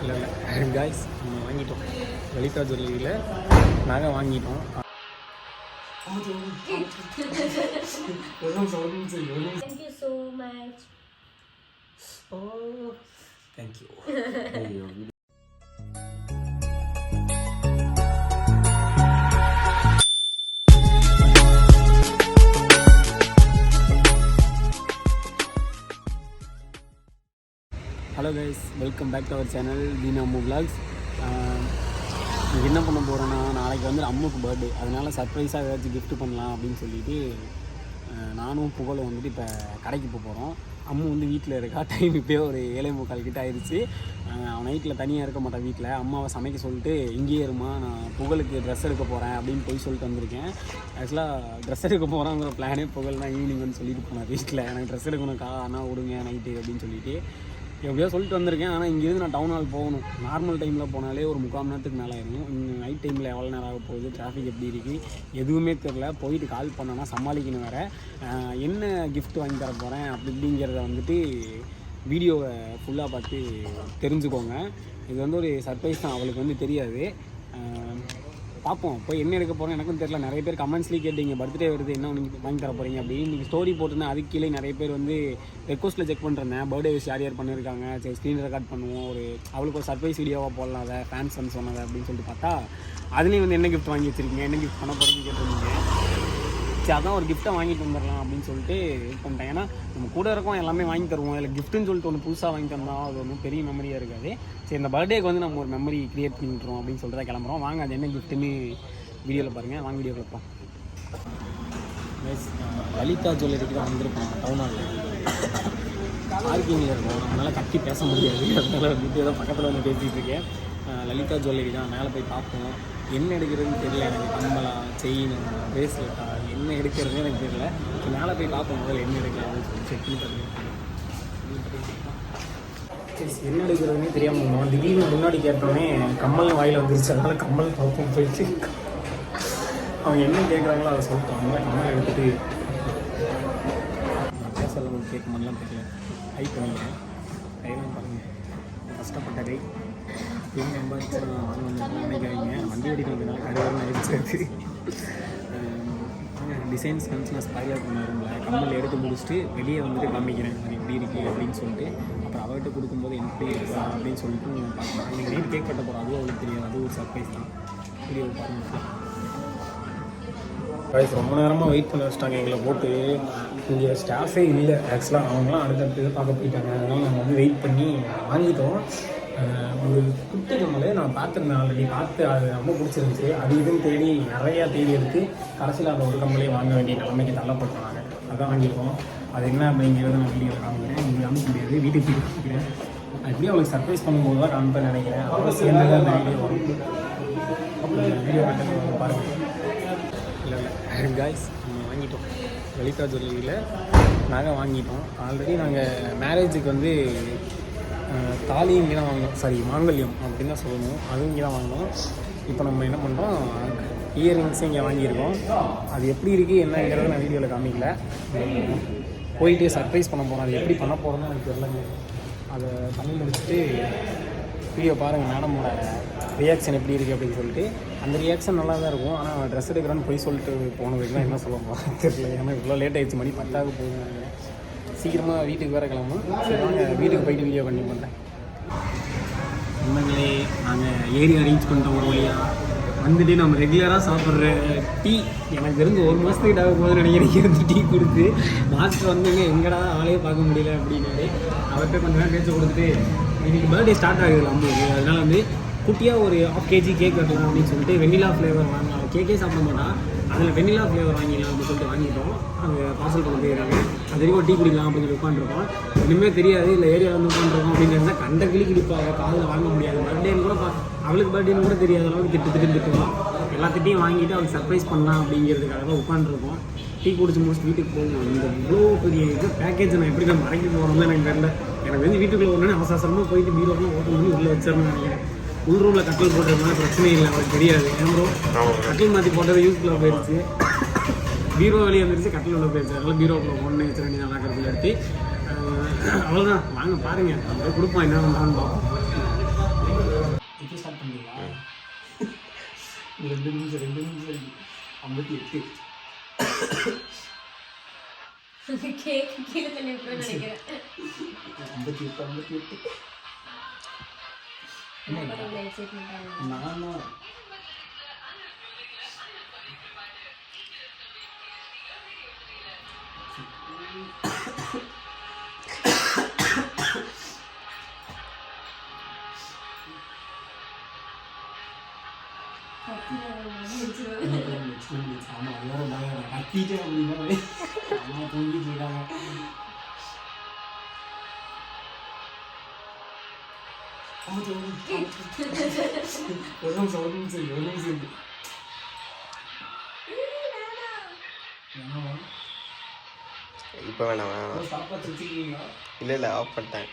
இல்லை காய்ஸ் நம்ம வாங்கிட்டோம். லலிதா ஜுவல்லரியில் நாங்கள் வாங்கிட்டோம். Thank you so much. Oh, thank you. Hello guys, welcome back to our channel தீனாமு விலாக்ஸ். என்ன பண்ண போகிறோன்னா, நாளைக்கு வந்து அம்முக்கு பர்த்டே, அதனால் சர்ப்ரைஸாக ஏதாச்சும் கிஃப்ட் பண்ணலாம் அப்படின்னு சொல்லிட்டு நானும் புகழும் வந்துட்டு இப்போ கடைக்கு போகிறோம். அம்மு வந்து வீட்டில் இருக்கா. டைம் இப்போயே ஒரு 7:45 கிட்ட ஆயிடுச்சு. அவன் நைட்டில் தனியாக இருக்க மாட்டான் வீட்டில். அம்மாவை சமைக்க சொல்லிட்டு இங்கேயே இருமா, நான் புகழுக்கு ட்ரெஸ் எடுக்க போகிறேன் அப்படின்னு போய் சொல்லிட்டு வந்திருக்கேன். ஆக்சுவலாக ட்ரெஸ் எடுக்க போகிறாங்கிற பிளானே புகழ் தான் ஈவினிங் வந்து சொல்லிட்டு போனேன் வீட்டில். எனக்கு ட்ரெஸ் எடுக்கணும்க்கா, ஆனால் விடுங்க நைட்டு அப்படின்னு சொல்லிட்டு எப்படியோ சொல்லிட்டு வந்திருக்கேன். ஆனால் இங்கேருந்து நான் டவுன் ஹால் போகணும். நார்மல் டைமில் போனாலே ஒரு 3/4 மணி நேரத்துக்கு மேலே ஆயிடும். நைட் டைமில் எவ்வளோ நேரம் ஆக போகுது, டிராஃபிக் எப்படி இருக்குது, எதுவுமே தெரில. போயிட்டு கால் பண்ணோன்னா சமாளிக்கணும் வேறு. என்ன கிஃப்ட் வாங்கி தர போகிறேன் அப்படிங்கிறத வந்துட்டு வீடியோவை ஃபுல்லாக பார்த்து தெரிஞ்சுக்கோங்க. இது வந்து ஒரு சர்ப்ரைஸ் தான், அவளுக்கு வந்து தெரியாது. பார்ப்போம் போய் என்ன எடுக்க போகிறோம் எனக்கும் தெரியல. நிறைய பேர் கமெண்ட்ஸ்லேயே கேட்டீங்க பர்த்டே வருது என்ன நீங்கள் வாங்கி தர போகிறீங்க அப்படின்னு. இன்றைக்கி ஸ்டோரி போட்டிருந்தேன், அதுக்கு கீழே நிறைய பேர் வந்து ரெக்வஸ்ட்டில் செக் பண்ணிருந்தேன். பர்த்டே விஷ் யார் யார் பண்ணியிருக்காங்க, சரி ஸ்க்ரீன் ரெக்கார்ட் பண்ணுவோம், அவளுக்கு ஒரு சர்ப்ரைஸ் வீடியோவாக போடலாம் அதை ஃபேன்ஸ் வந்து சொன்னதை அப்படின்னு சொல்லிட்டு பார்த்தா அதுலேயும் வந்து என்ன கிஃப்ட் வாங்கி வச்சுருக்கீங்க, என்ன கிஃப்ட் பண்ண போகிறீங்கன்னு கேட்டிருந்தீங்க. சரி அதான் ஒரு கிஃப்ட்டை வாங்கிட்டு வந்துடலாம் அப்படின்னு சொல்லிட்டு இது பண்ணிட்டேன். ஏன்னா நம்ம கூட இருக்கோம், எல்லாமே வாங்கி தருவோம். இல்லை கிஃப்ட்டுன்னு சொல்லிட்டு ஒன்று புதுசாக வாங்கி தந்தோம், அது ஒன்றும் பெரிய மெமரியாக இருக்காது. சரி இந்த பர்த்டேக்கு வந்து நம்ம ஒரு மெமரி க்ரியேட் பண்ணி விட்டுருவோம் அப்படின்னு சொல்லிட்டு தான் கிளம்புறோம். வாங்க அது என்ன கிஃப்ட்டுன்னு வீடியோவில் பாருங்கள். வாங்க வீடியோ பார்ப்போம். லலிதா ஜுவல்லரிக்கு தான் வந்திருக்கோம். டவுன் ஹாலில் பார்க்கிங்கில் இருக்கும், அதனால் கட்டி பேச முடியாது. அதனால் வந்துட்டு ஏதோ பக்கத்தில் வந்து பேசிகிட்டு இருக்கேன். லலிதா ஜுவல்லரி தான், மேலே போய் பார்ப்போம். என்ன எடுக்கிறதுன்னு தெரியல எனக்கு. கம்மலா, செயின், பிரேஸ்லெட்டா, என்ன எடுக்கிறதுன்னு எனக்கு தெரியல. மேலே போய் பார்ப்போம் முதல்ல என்ன எடுக்கலாம் அப்படின்னு சொல்லி செக் பண்ணி பார்த்துருக்கேன். என்ன எடுக்கிறதுனே தெரியாமல் இருந்தோம். திடீர்னு முன்னாடி கேட்டோடனே கம்மல் வாயில் வந்துருச்சு. அதனால் கம்மல் பார்ப்போம் போயிட்டு அவங்க என்ன கேட்குறாங்களோ அதை சொல்லிட்டோம். அதனால் கம்மல் எடுத்துகிட்டு பேசலாம் கேட்க மாதிரிலாம் தெரியல. ஹை பண்ணிங்க கையெல்லாம் பாருங்கள், கஷ்டப்பட்ட கை. இவங்க எம்பாச்சு நினைக்காதீங்க, வண்டி ஓடிட்டு வந்ததுனால கடையில் ஆயிடுச்சு. டிசைன்ஸ் வந்து நான் ஸ்பைலர் பண்ணிடும்ல. கம்மல் எடுத்து முடிச்சுட்டு வெளியே வந்துட்டு காமிக்கிறேன் அது எப்படி இருக்குது அப்படின்னு சொல்லிட்டு. அப்புறம் அவர்கிட்ட கொடுக்கும்போது எப்படி இருக்கா அப்படின்னு சொல்லிட்டு பார்க்கலாம். நீங்கள் நைட் கேக் கட்ட போகிறோம், அதுவும் அவளுக்கு தெரியாது. அது ஒரு சர்ப்ரைஸ் தான். வீடியோ பாருங்கள். கைஸ் ரொம்ப நேரமாக வெயிட் பண்ண வச்சுட்டாங்க எங்களை போட்டு. இங்கே ஸ்டாஃபே இல்லை ஆக்சுவலாக. அவங்களாம் அடுத்தடுத்து பார்க்க போயிட்டாங்க. அதனால் நாங்கள் வந்து வெயிட் பண்ணி வாங்கிட்டோம். ஒரு குட்டி கம்மலை நான் பார்த்துருந்தேன், ஆல்ரெடி பார்த்து அது ரொம்ப பிடிச்சிருந்துச்சி. அது இதுன்னு நிறையா தேடி எடுத்து கடைசியில் அந்த ஒரு கம்மலே வாங்க வேண்டிய நிலைமைக்கு தள்ளப்பட்டோம். நாங்கள் அதான் வாங்கியிருக்கோம். அது என்ன அப்படிங்கிறத நான் வீடியோவில் காமிக்கிறேன். இங்கே காமிக்க முடியாது, வீட்டுக்கு போய் காமிக்கிறேன். அப்படியே அவளுக்கு சர்ப்ரைஸ் பண்ணும்போது தான் காமிப்பேன் நினைக்கிறேன். அதோட சேர்ந்து தான் அந்த வீடியோ வரும். வீடியோ பாருங்கள். இல்லை காய்ஸ் நம்ம வாங்கிட்டோம். லலிதா ஜுவல்லரியில் நாங்கள் வாங்கிட்டோம். ஆல்ரெடி நாங்கள் மேரேஜுக்கு வந்து தாலி இங்கே தான் வாங்கினோம், சாரி மாங்கல்யம் அப்படின்னு தான் சொல்லணும், அதுவும் இங்கே தான் வாங்கினோம். இப்போ நம்ம என்ன பண்ணுறோம், இயரிங்ஸும் இங்கே வாங்கியிருக்கோம். அது எப்படி இருக்குது என்னங்கிறத நான் வீடியோவில் காமிக்கல. போயிட்டு சர்ப்ரைஸ் பண்ண போகிறோம். அது எப்படி பண்ண போகிறோன்னு எனக்கு தெரியலங்க. அதை பண்ணி முடிச்சுட்டு வீடியோ பாருங்கள். மேடமோட ரியாக்ஷன் எப்படி இருக்குது அப்படின்னு சொல்லிட்டு. அந்த ரியாக்ஷன் நல்லா தான் இருக்கும். ஆனால் ட்ரெஸ் எடுக்கிறோன்னு போய் சொல்லிட்டு போனதுக்கு தான் என்ன சொல்ல போகிறோம் தெரியல. ஏன்னா இவ்வளோ லேட் ஆகிடுச்சு, மணி 10 போகுது. சீக்கிரமாக வீட்டுக்கு வேறு கிளம்பும். சரி வாங்க வீட்டுக்கு போயிட்டு வீடியோ பண்ணி பண்ணுறேன். உண்மைங்களே நாங்கள் ஏறி அரேஞ்ச் பண்ணிட்டோம் ஒரு வழியாக. வந்துட்டு நம்ம ரெகுலராக சாப்பிட்ற டீ, எனக்கு தெரிஞ்சு 1 மாதத்துக்கிட்ட ஆக போகுதுன்னு நினைக்கிறேன். வந்து டீ கொடுத்து மாஸ்டர் வந்துங்க எங்கடா ஆளையே பார்க்க முடியல அப்படின்னாரு. அவர்கிட்ட கொஞ்சம் நேரம் பேச்சு கொடுத்துட்டு இன்றைக்கி பர்த்டே ஸ்டார்ட் ஆகுது அம்மாவுக்கு. அதனால் வந்து குட்டியாக ஒரு 1/2 kg கேக் வைக்கலாம் அப்படின்னு சொல்லிட்டு வெண்ணிலா ஃப்ளேவர் வாங்கலாம். கேக்கே சாப்பிட மாட்டான், அதில் வெண்ணிலா ஃப்ளேவர் வாங்கிடலாம் அப்படின்னு சொல்லிட்டு வாங்கிட்டோம். அங்கே பார்சல் பண்ண போயிடுறாங்க. அது வரைக்கும் டீ குடிக்கலாம் அப்படின்னு சொல்லி உட்காந்துருக்கோம். இனிமேல் தெரியாது இல்லை ஏரியாவில் வந்து உட்காந்துருக்கோம் அப்படின்னு கண்ட கிளி குடிப்பாங்க, காதில் வாங்க முடியாது. பர்த்டேன்னு கூட அவளுக்கு பர்த்டேன்னு கூட தெரியாத அளவுக்கு திட்டுவோம். எல்லாத்திட்டையும் வாங்கிட்டு அவளுக்கு சர்ப்ரைஸ் பண்ணலாம் அப்படிங்கிறதுக்காக தான் உட்காந்துருக்கோம். டீ குடிச்சு முடிச்சுட்டு வீட்டுக்கு போகணும். இந்த இவ்வளோ பெரிய இது பேக்கேஜை நான் எப்படி நான் மறைக்க போகிறோம்னு எனக்கு தெரியல. எனக்கு வந்து வீட்டுக்குள்ளே ஒன்று அவசரமாக போயிட்டு பீரோலாம் ஓப்பன் பண்ணி உள்ளே வச்சிடணும்னு நினைக்கிறேன். உள் ரூமில் கட்டில் போட்டதுனால பிரச்சனை இல்லை, அவளுக்கு தெரியாது. ஏன் கட்டில் மாற்றி போட்டது யூஸ்ஃபுல்லாக போயிடுச்சு. பீரோ வெளியே வந்துருச்சு, கட்டில் உள்ள போயிடுச்சு. அதனால் பீரோக்குள்ள ஒன்று வச்சு வேண்டிய நல்லா கருத்தில் எடுத்து அவ்வளோதான். வாங்க பாருங்கள், நம்ம கொடுப்போம் என்ன பண்ணுறான்னு பார்ப்போம். 2 நிமிஷம் இருக்கு 58 கேக் கீழே தள்ளி விட்டுருன்னு நினைக்கிறேன். 58 நானும் ஆமா எல்லாரும் கத்திட்டே அப்படின்னா அம்மா தூங்கிட்டு இருக்காங்க. ஒரு நிமிஷம் இருக்கு. இப்போ வேணாம் சாப்பாடு வச்சுருக்கீங்களா? இல்லை ஆஃப் பண்ணிட்டேன்.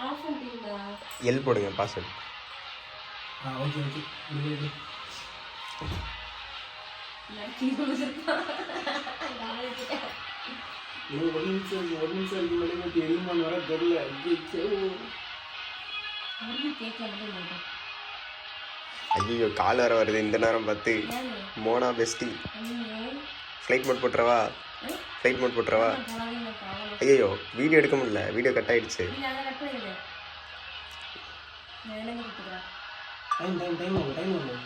ஆஃப் பண்ணிட்டீங்களா? எல் போடுங்க பாஸ்வேர்ட். ஓகே ஒரு நிமிஷம் இருக்கு மேடம். எரியுமான்னு வர தெரியல. ஐயோ கால் வர வருது இந்த நேரம் பார்த்து. மோனா பெஸ்டி ஃப்ளைட் மோட் போட்டுறவா? ஐயோ வீடியோ எடுக்க முடியல, வீடியோ கட் ஆயிடுச்சு. டைம் ஆகும்.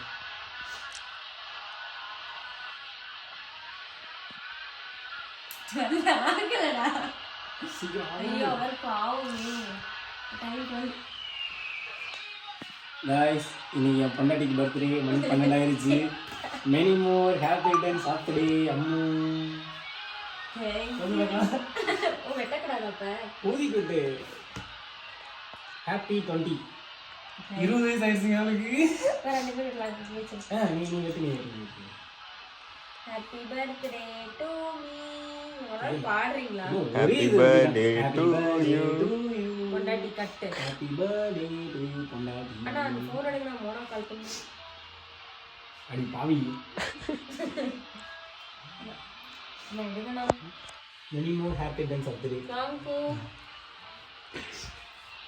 Guys, இன்னைக்கு என் பொண்டாட்டிக்கு பர்த்டே. மணி 12 ஆயிடுச்சு. Many more happy returns of the day Ammu. ஊதிக்கிட்டு ஹாப்பி 20 20 வயசு ஆயிடுச்சுங்க அவளுக்கு. நீ வெட்டி ஹாப்பி பர்த்டே டு மீ. பாடுறீங்களா? Happy birthday to you. பொண்டாட்டி கட்டு. ஹாப்பி பர்த்டே டு யூ பொண்டாட்டி. அண்ணா அந்த ஃபோன் எடுங்க, நான் மோனா கால் பண்ணி. அடி பாவி. நான் எடுங்கண்ணா. Many more happy returns of the day. Thank you.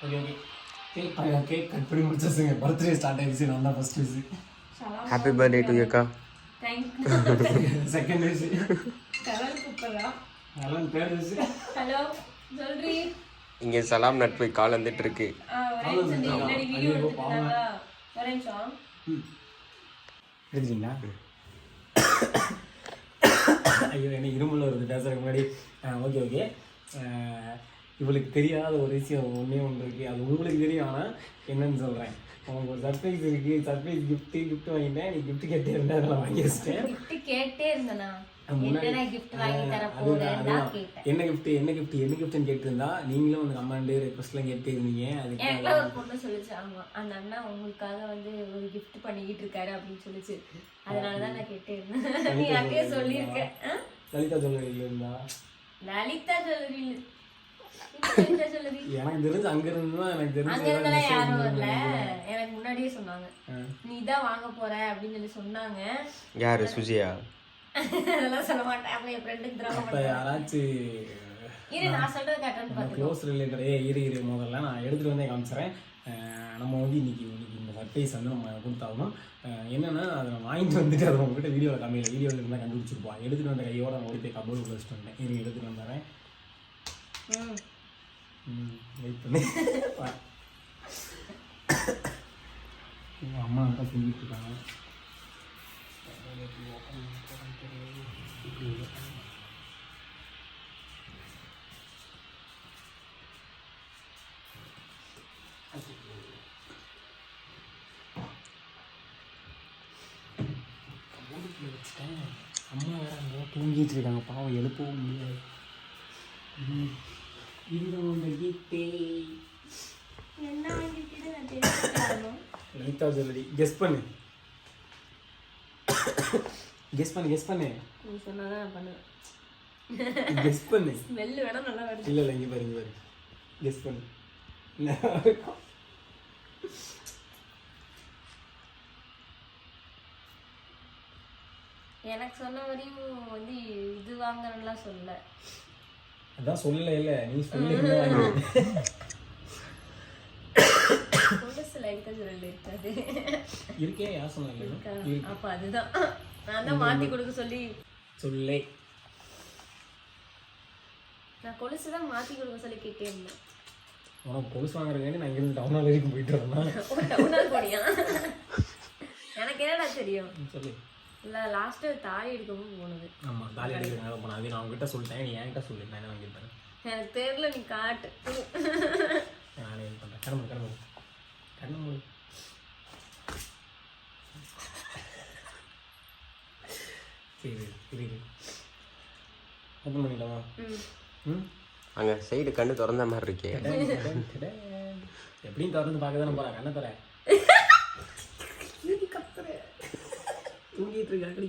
Okay cake cut பண்ணி முடிச்சாச்சுங்க. பர்த்டே ஸ்டார்ட் ஆயிடுச்சு. நான் தான் first wish. Happy birthday to you அக்கா. Thank you. செகண்ட் விஷ் கவல் கூப்பிடுறா. அதான் தேர்ட் விஷ். ஹலோ சொல்றீ. இங்கே சலாம் நட்பு கால் வந்துட்டு இருக்கு. ஒரே நிமிஷம் முன்னாடி வீடியோ எடுத்துட்டாங்க. ஒரே நிமிஷம். எடுத்துட்டீங்களா? ஐயோ என்ன இருமல் வருது பேசுறதுக்கு முன்னாடி. ஓகே இவளுக்கு தெரியாத ஒரு விஷயம் ஒன்றே ஒன்று இருக்குது. அது உங்களுக்கு தெரியும். ஆனால் என்னன்னு சொல்கிறேன். உனக்கு ஒரு சர்ப்ரைஸ் இருக்குது. சர்ப்ரைஸ் கிஃப்ட் வாங்கிட்டேன். நீ கிஃப்ட் கேட்டே இருந்தா அதெல்லாம் வாங்கி வச்சிட்டேன். கேட்டே இருந்தேனா? என்ன கிஃப்ட் வாங்கி தர போறேன்னா கேட்டேன். என்ன கிஃப்ட்னு கேட்டிருந்தா நீங்களும் வந்து கமெண்ட் ரிக்வெஸ்ட்லாம் கேட்டே இருந்தீங்க. அதுக்கு ஒரு பொண்ணு சொல்லிச்சு, ஆமா அந்த அண்ணா உங்களுக்காக வந்து ஒரு கிஃப்ட் பண்ணிக்கிட்டு இருக்காரு அப்படின்னு சொல்லிச்சு. அதனாலதான் நான் கேட்டே இருந்தேன். நீ அப்படியே சொல்லியிருக்க. லலிதா ஜுவல்லரியில இருந்தா? லலிதா ஜுவல்லரி எனக்கு தெரிஞ்சு அங்க இருந்து எனக்கு தெரிஞ்சு யாரும் வரல. எனக்கு முன்னாடியே சொன்னாங்க நீ தான் வாங்க போற அப்படின்னு சொல்லி சொன்னாங்க. யாரு? சுஜியா? அதெல்லாம் சொல்ல மாட்டேன். அப்ப என் ஃப்ரெண்டுக்கு திராம அப்ப யாராச்சும் இரு நான் சொல்றது கரெக்டானு பாத்து. க்ளோஸ் ரிலேட்டட் இரு முதல்ல நான் எடுத்துட்டு வந்தே காமிச்சறேன். நம்ம வந்து இன்னைக்கு இந்த சர்ப்ரைஸ் வந்து நம்ம கொடுத்தாகணும். என்னன்னா அதை நான் வாங்கிட்டு வந்துட்டு அதை உங்ககிட்ட வீடியோவில் காமிக்கல. வீடியோவில் இருந்தால் கண்டுபிடிச்சிருப்போம். எடுத்துகிட்டு வந்த கையோட நான் ஓடி போய் கபோர்டு வச்சுட்டு வந்தேன். இரு எடுத்துகிட்டு வந்துடுறேன். வெயிட் பண்ணி அம்மா நல்லா செஞ்சுட்டு இருக்காங்க. அம்மா வேற அங்கே தூங்கிட்டு இருக்காங்க. பாவம் எழுப்பவும் முடியாது. லலிதா ஜுவல்லரி. கெஸ் பண்ணு. நீ சொன்னாதான் நான் பண்ணுவேன். கெஸ் பண்ணு. ஸ்மெல் வேணா நல்லா வருது. இல்ல இங்க பாரு. கெஸ் பண்ணு. எனக்கு சொன்ன வரையும் வந்து இது வாங்கறேன்லாம் சொல்லல. அதான் சொல்லல. நீ சொல்லு. கொலுசு லைட் லைட்டா ஜுவல் இருக்காது. இருக்கே யார் சொன்னாங்க? அப்ப அதுதான் நான் தான் மாத்தி கொடுக்க சொல்லி சொல்லே. நான் கொலுசு தான் மாத்தி கொடுக்க சொல்லி கேட்டே இருந்தேன். உனக்கு கொலுசு வாங்குறதுக்காண்டி நான் இங்கிருந்து டவுனால் வரைக்கும் போயிட்டு வரேன். ஒரு டவுனால் போனியா? எனக்கு என்னடா தெரியும் சொல்லு. இல்லை லாஸ்ட்டு தாலி எடுக்கவும் போனது. ஆமாம், தாலி எடுக்கிறதுனால போனேன். அது நான் உங்ககிட்ட சொல்லிட்டேன், நீ என்கிட்ட சொல்லு, நான் என்ன வாங்கியிருப்பேன். எனக்கு தெரியல, நீ காட்டு. நானே இது பண்ணுறேன். கிளம்பு கண்ணு சரி இருக்கு. ஓப்பன் பண்ணிடலாமா? ம் அங்கே சைடு கண்ணு திறந்த மாதிரி இருக்கே. எப்படியும் திறந்து பார்க்க தானே போகிறேன். கண்ணை தர தூங்கிட்டு இருக்காடி.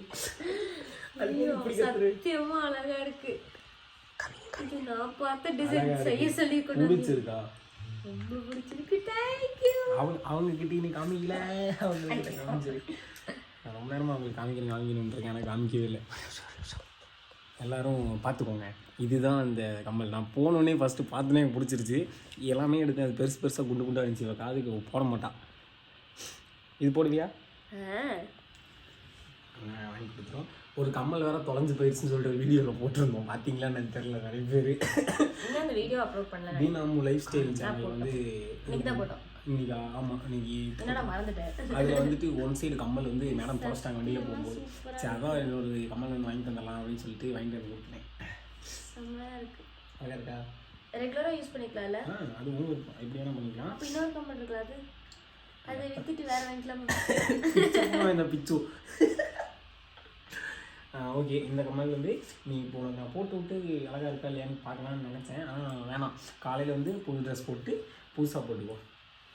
சத்தியமா அழகா இருக்கு. இது நான் பார்த்த டிசைன் செய்ய சொல்லி கொண்டு பிடிச்சிருக்கா? ரொம்ப பிடிச்சிருக்கு. தேங்க்யூ. அவங்க கிட்ட நீ காமிக்கல, அவங்க கிட்ட காமிச்சிருக்கு. நான் ரொம்ப நேரமாக அவங்களுக்கு காமிக்கணும்னு இருக்கேன், எனக்கு காமிக்கவே இல்லை. எல்லோரும் பார்த்துக்கோங்க. இதுதான் அந்த கம்மல். நான் போனோடனே ஃபஸ்ட்டு பார்த்தோன்னே எனக்கு பிடிச்சிருச்சு. எல்லாமே எடுத்து அது பெருசு பெருசாக குண்டு குண்டாக இருந்துச்சு. இவள் காதுக்கு போட மாட்டான். இது போடுவியா? வாங்கி கொடுத்துரும். ஒரு கம்மல் வேறு தொலைஞ்சு போயிடுச்சுன்னு சொல்லிட்டு வீடியோவில் போட்டிருந்தோம். பார்த்தீங்களான்னு எனக்கு தெரியல. நிறைய பேர் அந்த வீடியோ அப்லோட் பண்ணல. தீனாமு லைஃப் ஸ்டைல் சேனல் வந்து இன்னைக்கு தான் போட்டோம். இன்னைக்கா? ஆமாம், இன்னைக்கு என்னடா மறந்துட்டேன். அதில் வந்துட்டு ஒன் சைடு கம்மல் வந்து மேடம் தொலைச்சிட்டாங்க வண்டியில் போகும்போது. சரி, அதான் இன்னொரு கம்மல் வந்து வாங்கி தந்துடலாம் அப்படின்னு சொல்லிட்டு வாங்கிட்டு வந்து கொடுத்தேன். செம்மையாக இருக்கு. அழகாக இருக்கா? ரெகுலராக யூஸ் பண்ணிக்கலாம்ல? அது உங்களுக்கு எப்படி வேணால் பண்ணிக்கலாம். அப்போ இன்னொரு கம்மல் இருக்குல்ல, அதை விற்றுட்டு வேறு வாங்கிக்கலாம். இந்த பிச்சு. ஓகே, இந்த கம்மல் வந்து நீ இப்போ நான் போட்டு விட்டு அழகாக இருக்கா இல்லையான்னு பார்க்கலான்னு நினச்சேன். ஆனால் வேணாம், காலையில் வந்து புது ட்ரெஸ் போட்டு புதுசாக போட்டுக்கோ.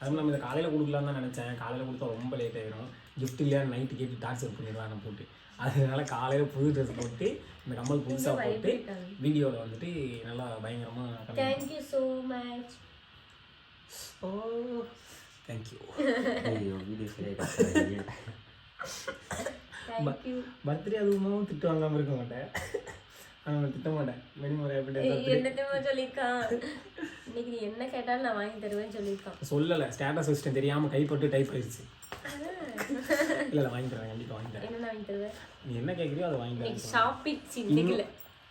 அதுவும் நம்ம இதை காலையில் கொடுக்கலான்னு தான் நினச்சேன். காலையில் கொடுத்தா ரொம்ப லேட் ஆகிடும். கிஃப்ட் இல்லையா நைட்டு கேட்டு டார்ச்சர் பண்ணிடுவேன் நான் போட்டு. அதனால காலையில் புது ட்ரெஸ் போட்டு இந்த கம்மல் புதுசாக போட்டு வீடியோவில் வந்துட்டு நல்லா பயங்கரமாக. Thank you so much. Oh thank you. Video சரியாக பர்த்டே அதுவும் திட்டு வாங்காமல் இருக்க மாட்டேன். அவங்க திட்ட மாட்டேன். மெனிமுறை என்னத்தையுமா சொல்லியிருக்கான். இன்னைக்கு நீ என்ன கேட்டாலும் நான் வாங்கி தருவேன்னு சொல்லியிருக்கான். சொல்லலை, ஸ்டேட்டஸ் வச்சுட்டேன், தெரியாமல் கைப்பட்டு டைப் ஆயிடுச்சு. இல்லை வாங்கி தரேன், கண்டிப்பாக வாங்கி தரேன். என்ன வாங்கி தருவேன்? நீ என்ன கேட்குறியோ அதை வாங்கி தரேன். ஷாப்பிங் சிந்திக்கல,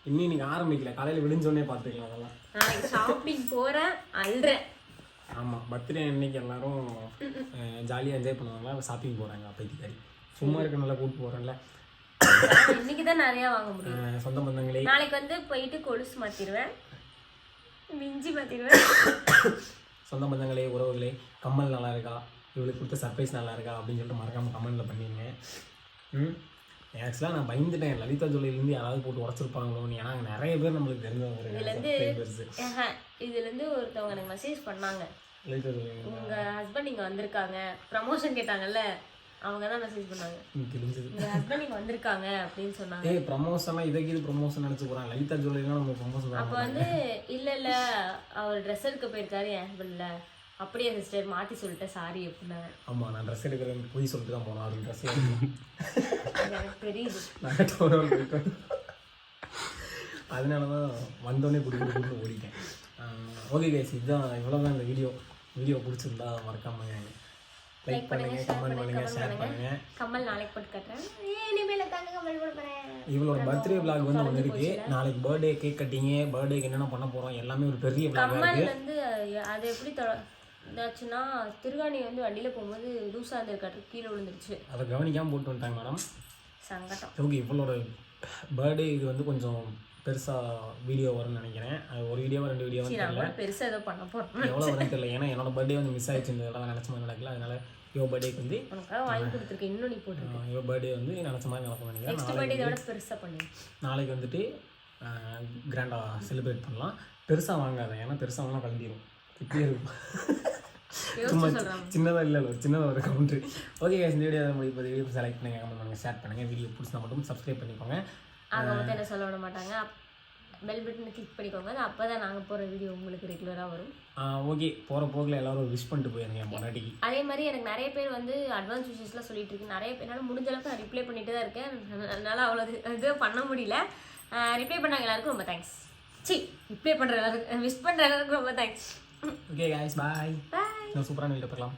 இன்னும் நீங்கள் ஆரம்பிக்கல. காலையில் விடிஞ்சோடனே பார்த்துக்கலாம் அதெல்லாம். நாளைக்கு ஷாப்பிங் போகிறேன், அல்றேன். ஆமாம், பர்த்டே அன்னைக்கு எல்லாரும் ஜாலியாக என்ஜாய் பண்ணுவாங்களா, ஷாப்பிங் போகிறாங்க. அப்பைக்கு சும்மா இருக்க நல்லா கூப்பிட்டு போகிறேன்ல. இன்னைக்கு தான் நிறையா வாங்க முடியும். சொந்த பந்தங்களே நாளைக்கு வந்து போயிட்டு கொலுசு மாற்றிடுவேன், மிஞ்சி மாற்றிடுவேன். சொந்த பந்தங்களே, உறவுகளே, கம்மல் நல்லா இருக்கா, இவளுக்கு கொடுத்த சர்ப்ரைஸ் நல்லா இருக்கா அப்படின்னு சொல்லிட்டு மறக்காமல் கமெண்ட்டில் பண்ணிடுங்க. ஆக்சுவலாக நான் பயந்துட்டேன், லலிதா ஜுவல்லேருந்து யாராவது போட்டு உடச்சிருப்பாங்களோன்னு. ஏன்னா நிறைய பேர் நம்மளுக்கு தெரிஞ்சவங்க. இதுலேருந்து ஒருத்தவங்க எனக்கு மெசேஜ் பண்ணாங்க, லலிதா ஜுவல் உங்கள் ஹஸ்பண்ட் இங்கே வந்திருக்காங்க, ப்ரமோஷன் கேட்டாங்கல்ல, அவங்க தான் மெசேஜ் பண்ணாங்க. உங்கள் ஹஸ்பண்ட் இங்கே வந்திருக்காங்க அப்படின்னு சொன்னாங்க. ப்ரமோஷனாக இதுக்கு இது ப்ரமோஷன் நினச்சி போகிறாங்க. லலிதா ஜுவல்லாம் நம்ம ப்ரமோஷன். அப்போ வந்து இல்லை அவர் ட்ரெஸ் எடுக்க போயிருக்காரு என் ஹஸ்பண்டில். அப்படியே சிஸ்டர் மாற்றி சொல்லிட்டேன், சாரி அப்படின்னா. ஆமாம், நான் ட்ரெஸ் எடுக்கிறேன் போய் சொல்லிட்டு தான் போனேன். அவருக்கு ட்ரெஸ் எனக்கு தெரியுது. அதனால தான் வந்தோடனே குடிக்கிட்டு ஓடிட்டேன். ஓகே கைஸ், இதுதான் இவ்வளோதான் இந்த வீடியோ பிடிச்சிருந்தா மறக்காம லைக் பண்ணுங்க, கமெண்ட் பண்ணுங்க, ஷேர் பண்ணுங்க. கம்மல் நாளைக்கு போட்டு காட்டுறேன். இனிமேல தாங்க கம்மல் போட போறேன். இவளோட பர்த்டே vlog வந்து ஒன்று இருக்கு. நாளைக்கு பர்த்டே கேக் கட்டிங்க, பர்த்டேக்கு என்னென்ன பண்ண போகிறோம் எல்லாமே ஒரு பெரிய vlog இருக்கு. கம்மல் வந்து அது எப்படி இதாச்சுன்னா, திருகாணி வந்து வண்டியில் போகும்போது லூஸாக இருந்திருக்காட்டு, கீழே விழுந்துருச்சு. அதை கவனிக்காமல் போட்டு வந்துட்டாங்க மேடம். சங்கடம். ஓகே, இவளோட பர்த்டே இது வந்து கொஞ்சம் பெருசாக வீடியோ வரும்னு நினைக்கிறேன். அது ஒரு வீடியோவா 2 வீடியோ தெரியல, பெருசாக ஏதோ பண்ண போகிறேன். எவ்வளோ வரும்னு தெரியல. ஏன்னா என்னோட பர்த்டே வந்து மிஸ் ஆயிடுச்சு, இந்த இதெல்லாம் நினச்ச மாதிரி நடக்கல. அதனால இவ பர்த்டேக்கு வந்து உனக்காக வாங்கி கொடுத்துருக்கேன், இன்னும் நீ போட்டு. இவ பர்த்டே வந்து நினச்ச மாதிரி நடக்கும் நினைக்கிறேன். நெக்ஸ்ட் பர்த்டே இதோட பெருசாக பண்ணி நாளைக்கு வந்துட்டு கிராண்டாக செலிப்ரேட் பண்ணலாம். பெருசாக வாங்காத, ஏன்னா பெருசாக வாங்கினா கலந்திடும். இப்படியே இருக்கும். சும்மா சின்னதாக இல்லை, ஒரு சின்னதாக ஒரு கவுண்ட்ரு. ஓகே கைஸ், இந்த வீடியோ இப்போ வீடியோ செலக்ட் பண்ணுங்கள், கமெண்ட் பண்ணுங்கள், ஷேர் பண்ணுங்கள். வீடியோ பிடிச்சா மட்டும் சப்ஸ்கிரைப் பண்ணிக்கோங்க. அவங்க வந்து என்ன சொல்ல விட மாட்டாங்க. பெல் பட்டனை கிளிக் பண்ணிக்கோங்க, அப்போ தான் நாங்கள் போகிற வீடியோ உங்களுக்கு ரெகுலராக வரும். ஓகே, போகிற போக்கில் எல்லோரும் விஷ் பண்ணிட்டு போயிருங்க என் பொண்டாட்டிக்கு. அதே மாதிரி எனக்கு நிறைய பேர் வந்து அட்வான்ஸ் விஷஸ்லாம் சொல்லிட்டு இருக்கு. நிறைய பேர் என்னால் முடிஞ்ச அளவுக்கு நான் ரிப்ளை பண்ணிட்டு தான் இருக்கேன். அதனால் அவ்வளோ இது பண்ண முடியல. ரிப்ளை பண்ணாங்க எல்லாருக்கும் ரொம்ப தேங்க்ஸ். ரிப்ளை பண்ணுற எல்லாருக்கும், விஷ் பண்ணுற எல்லாருக்கும் ரொம்ப தேங்க்ஸ். ஓகே கைஸ், பாய். பாய். இன்னும் சூப்பரான வீடியோ பார்க்கலாம்.